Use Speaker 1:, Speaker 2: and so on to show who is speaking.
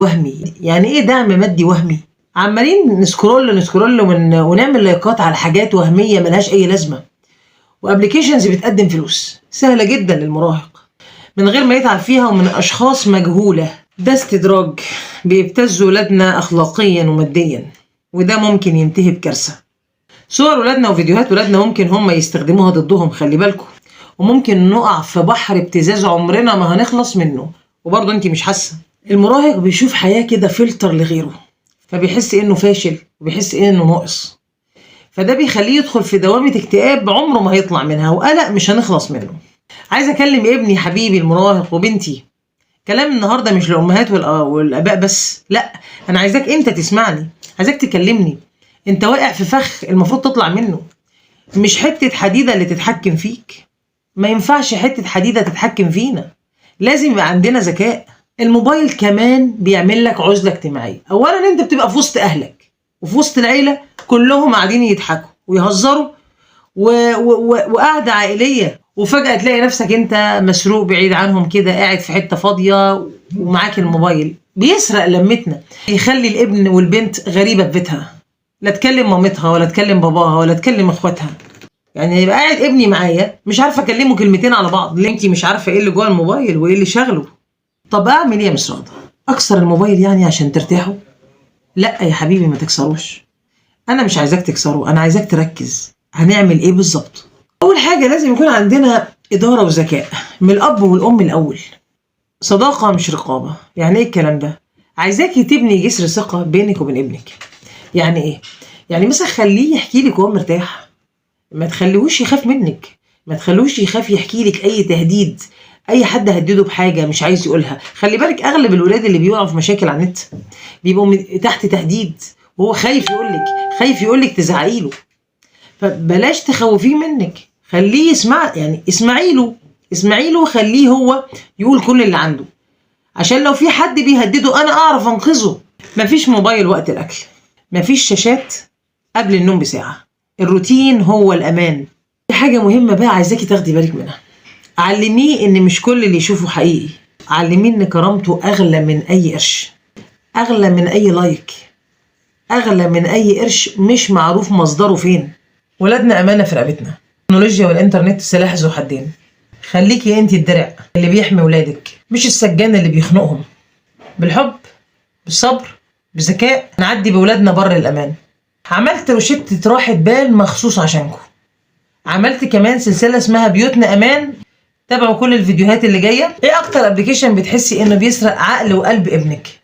Speaker 1: وهمي. يعني ايه دعم مادي وهمي؟ عمالين نسكرول ونعمل لايكات على حاجات وهميه ملهاش اي لازمه، وابلكيشنز بتقدم فلوس سهله جدا للمراهق من غير ما يتعب فيها ومن اشخاص مجهوله. ده استدراج بيبتز ولادنا اخلاقيا وماديا، وده ممكن ينتهي بكارثه. صور ولادنا وفيديوهات ولادنا ممكن هم يستخدموها ضدهم، خلي بالكم، وممكن نقع في بحر ابتزاز عمرنا ما هنخلص منه وبرضه انت مش حاسه. المراهق بيشوف حياه كده فلتر لغيره، فبيحس انه فاشل وبيحس انه ناقص، فده بيخليه يدخل في دوامه اكتئاب عمره ما هيطلع منها، وقلق مش هنخلص منه. عايزه اكلم ابني حبيبي المراهق وبنتي. كلام النهارده مش للامهات والاباء بس، لا، انا عايزاك انت تسمعني، عايزاك تكلمني. انت واقع في فخ المفروض تطلع منه، مش حته حديده اللي تتحكم فيك. ما ينفعش حته حديده تتحكم فينا، لازم يبقى عندنا ذكاء. الموبايل كمان بيعمل لك عزله اجتماعيه. اولا انت بتبقى في وسط اهلك وفي وسط العيله كلهم قاعدين يضحكوا ويهزروا وقعده عائليه، وفجاه تلاقي نفسك انت مسروق بعيد عنهم كده، قاعد في حته فاضيه ومعاك الموبايل. بيسرق لمتنا، يخلي الابن والبنت غريبه في بيتها، لا تكلم مامتها ولا تكلم باباها ولا تكلم اخواتها. يعني يبقى قاعد ابني معايا مش عارفه اكلمه كلمتين على بعض، ليه؟ انتي مش عارفه ايه اللي جوه الموبايل وايه اللي شغله. طب اعمل ايه يا مس رضا؟ اكسر الموبايل يعني عشان ترتاحوا؟ لا يا حبيبي، ما تكسروش. انا مش عايزاك تكسره، انا عايزاك تركز. هنعمل ايه بالظبط؟ اول حاجه لازم يكون عندنا اداره وذكاء من الاب والام الاول. صداقه مش رقابه. يعني ايه الكلام ده؟ عايزاكي تبني جسر ثقه بينك وبين ابنك. يعني ايه؟ يعني مثلا خليه يحكي لك وهو مرتاح، ما تخليهوش يخاف منك، ما تخليهوش يخاف يحكي لك اي تهديد، اي حد هدده بحاجه مش عايز يقولها. خلي بالك اغلب الولاد اللي بيقعوا في مشاكل على النت بيبقوا تحت تهديد، وهو خايف يقولك، خايف يقولك تزعقي له. فبلاش تخوفيه منك، خليه يسمع، يعني اسمعي له وخليه هو يقول كل اللي عنده، عشان لو في حد بيهدده انا اعرف انقذه. مفيش موبايل وقت الاكل، مفيش شاشات قبل النوم بساعه، الروتين هو الامان. دي حاجه مهمه بقى عايزاكي تاخدي بالك منها. علميه ان مش كل اللي يشوفه حقيقي، علميه ان كرامته اغلى من اي قرش، اغلى من اي لايك، اغلى من اي قرش مش معروف مصدره فين. ولادنا امانه في رقبتنا، التكنولوجيا والانترنت سلاح ذو حدين. خليكي انت الدرع اللي بيحمي ولادك، مش السجان اللي بيخنقهم. بالحب، بالصبر، بذكاء نعدي بولادنا بر الامان. عملت روشتة راحة بال مخصوص عشانكم، عملت كمان سلسلة اسمها بيوتنا امان. تابعوا كل الفيديوهات اللي جاية. ايه اكتر ابلكيشن بتحسي انه بيسرق عقل وقلب ابنك؟